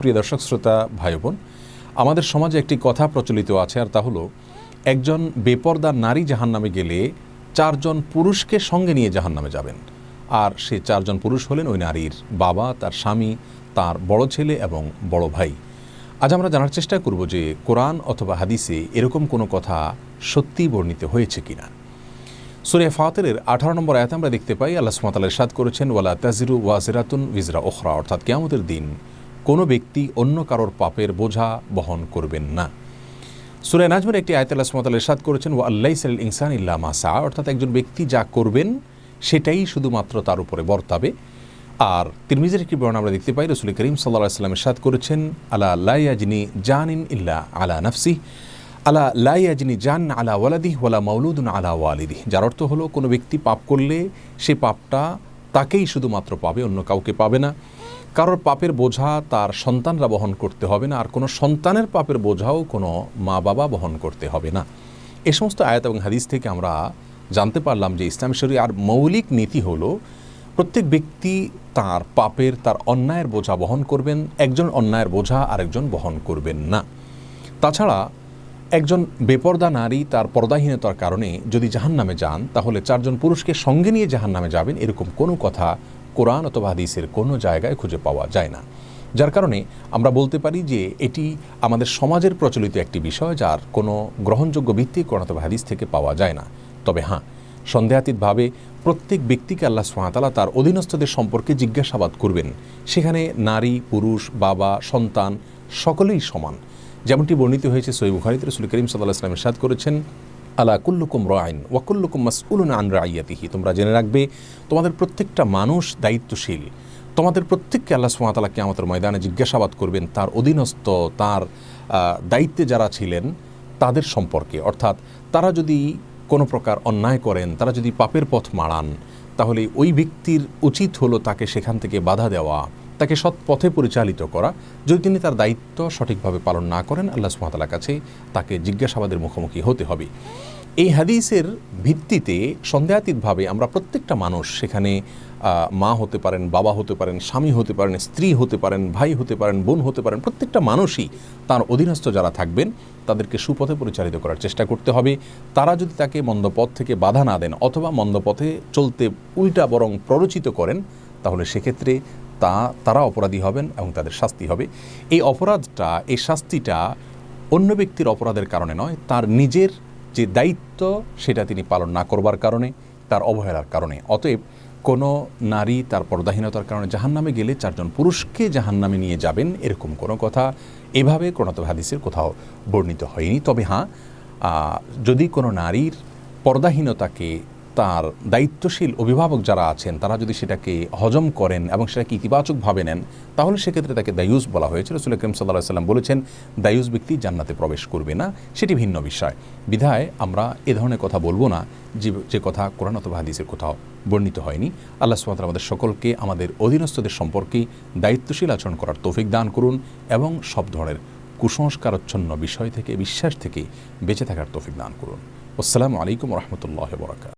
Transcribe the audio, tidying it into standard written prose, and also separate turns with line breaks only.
প্রিয় দর্শক শ্রোতা ভাই বোন, আমাদের সমাজে একটি কথা প্রচলিত আছে, আর তা হলো একজন বেপরদা নারী জাহান্নামে গেলে চারজন পুরুষকে সঙ্গে নিয়ে জাহান্নামে যাবেন। আর সে চারজন পুরুষ হলেন ওই নারীর বাবা, তার স্বামী, তার বড় ছেলে এবং বড় ভাই। আজ আমরা জানার চেষ্টা করব যে কোরআন অথবা হাদিসে এরকম কোনো কথা সত্যি বর্ণিত হয়েছে কিনা। সূরা ফাতিরের 18 নম্বর আয়াতে আমরা দেখতে পাই আল্লাহ সুবহানাহু ওয়া তাআলা ইরশাদ করেছেন, ওয়ালা তাজিরু ওয়াজিরাতুন উযরা উখরা, অর্থাৎ কিয়ামতের দিন কোনো ব্যক্তি অন্য কারোর পাপের বোঝা বহন করবেন না। সূরা নাজমের একটি আয়াতে আল্লাহ সুবহানাহু ওয়া তাআলা ইরশাদ করেছেন, ওয়া লাইসা লিল ইনসানি ইল্লা মা সা, অর্থাৎ একজন ব্যক্তি যা করবেন সেটাই শুধুমাত্র তার উপরে বর্তাবে। আর তিরমিজির একটি বর্ণনা আমরা দেখতে পাই, রাসূল করিম সাল্লাল্লাহু আলাইহি ওয়াসাল্লাম ইরশাদ করেছেন, আলা লা ইয়াজনি জানিন ইল্লা আলা নাফসি, আলা লা ইয়াজনি জান আলা ওয়ালাদিহি ওয়ালা মাউলুদুন আলা ওয়ালিদিহি, যার অর্থ হলো কোনো ব্যক্তি পাপ করলে সে পাপটা তাকেই শুধুমাত্র পাবে, অন্য কাউকে পাবে না। কারোর পাপের বোঝা তার সন্তানরা বহন করতে হবে না, আর কোনো সন্তানের পাপের বোঝাও কোনো মা বাবা বহন করতে হবে না। এই সমস্ত আয়াত এবং হাদিস থেকে আমরা জানতে পারলাম যে ইসলাম শরিয়ার মৌলিক নীতি হলো প্রত্যেক ব্যক্তি তার পাপের, তার অন্যায়ের বোঝা বহন করবেন, একজন অন্যায়ের বোঝা আরেকজন বহন করবেন না। তাছাড়া একজন বেপরদা নারী তার পর্দাহীনতার কারণে যদি জাহান্নামে যান, তাহলে চারজন পুরুষকে সঙ্গে নিয়ে জাহান্নামে যাবেন, এরকম কোনো কথা কোরআন অথবা হাদিসের কোনো জায়গায় খুঁজে পাওয়া যায় না। যার কারণে আমরা বলতে পারি যে এটি আমাদের সমাজের প্রচলিত একটি বিষয়, যার কোনো গ্রহণযোগ্য ভিত্তি কোরআন অথবা হাদিস থেকে পাওয়া যায় না। তবে হ্যাঁ, সন্দেহাতীতভাবে প্রত্যেক ব্যক্তিকে আল্লাহ সুবহানাহু ওয়া তাআলা তার অধীনস্থদের সম্পর্কে জিজ্ঞাসাবাদ করবেন। সেখানে নারী, পুরুষ, বাবা, সন্তান সকলেই সমান। যেমনটি বর্ণিত হয়েছে সহিহ বুখারীতে, রাসূল করিম সাল্লাল্লাহু আলাইহি ওয়াসাল্লাম ইরশাদ করেছেন, আলা কুল্লুকুম রাইন ওয়া কুল্লুকুম মাসউলুন আন রাইয়াতিহি, তোমরা জেনে রাখবে তোমাদের প্রত্যেকটা মানুষ দায়িত্বশীল। তোমাদের প্রত্যেককে আল্লাহ সুবহানাহু ওয়া তাআলা কিয়ামতের ময়দানে জিজ্ঞাসাবাদ করবেন তার অধীনস্থ, তার দায়িত্বে যারা ছিলেন তাদের সম্পর্কে। অর্থাৎ তারা যদি কোনো প্রকার অন্যায় করেন, তারা যদি পাপের পথ মাড়ান, তাহলে ওই ব্যক্তির উচিত হলো তাকে সেখান থেকে বাধা দেওয়া, তাকে সৎ পথে পরিচালিত করা। যদি তিনি তার দায়িত্ব সঠিকভাবে পালন না করেন, আল্লাহ সুবহানাহু ওয়া তাআলার কাছে তাকে জিজ্ঞাসাবাদের মুখোমুখি হতে হবে। এই হাদিসের ভিত্তিতে সন্দেহাতীতভাবে আমরা প্রত্যেকটা মানুষ, সেখানে মা হতে পারেন, বাবা হতে পারেন, স্বামী হতে পারেন, স্ত্রী হতে পারেন, ভাই হতে পারেন, বোন হতে পারেন, প্রত্যেকটা মানুষই তার অধীনস্থ যারা থাকবেন তাদেরকে সুপথে পরিচালিত করার চেষ্টা করতে হবে। তারা যদি তাকে মন্দ পথ থেকে বাধা না দেন অথবা মন্দ পথে চলতে উল্টা বরং প্ররোচিত করেন, তাহলে সেক্ষেত্রে তারা অপরাধী হবেন এবং তাদের শাস্তি হবে। এই অপরাধটা, এই শাস্তিটা অন্য ব্যক্তির অপরাধের কারণে নয়, তার নিজের যে দায়িত্ব সেটা তিনি পালন না করবার কারণে, তার অবহেলার কারণে। অতএব কোনো নারী তার পর্দাহীনতার কারণে জাহান্নামে গেলে চারজন পুরুষকে জাহান্নামে নিয়ে যাবেন, এরকম কোনো কথা এভাবে কোরআন অথবা হাদিসের কোথাও বর্ণিত হয়নি। তবে হ্যাঁ, যদি কোনো নারীর পর্দাহীনতাকে তার দায়িত্বশীল অভিভাবক যারা আছেন তারা যদি সেটাকে হজম করেন এবং সেটাকে ইতিবাচকভাবে নেন, তাহলে সেক্ষেত্রে তাকে দায়ুস বলা হয়েছে। রাসূল করিম সাল্লাল্লাহু আলাইহি ওয়াসাল্লাম বলেছেন, দায়ুস ব্যক্তি জান্নাতে প্রবেশ করবে না, সেটি ভিন্ন বিষয়। বিধায় আমরা এ ধরনের কথা বলবো না যে কথা কোরআন অথবা হাদিসের কোথাও বর্ণিত হয়নি। আল্লাহ সুবহানাহু ওয়া তাআলা আমাদের সকলকে আমাদের অধীনস্থদের সম্পর্কে দায়িত্বশীল আচরণ করার তৌফিক দান করুন এবং সব ধরনের কুসংস্কারাচ্ছন্ন বিষয় থেকে, বিশ্বাস থেকে বেঁচে থাকার তৌফিক দান করুন। আসসালামু আলাইকুম ওয়া রাহমাতুল্লাহি ওয়া বারাকাতুহু।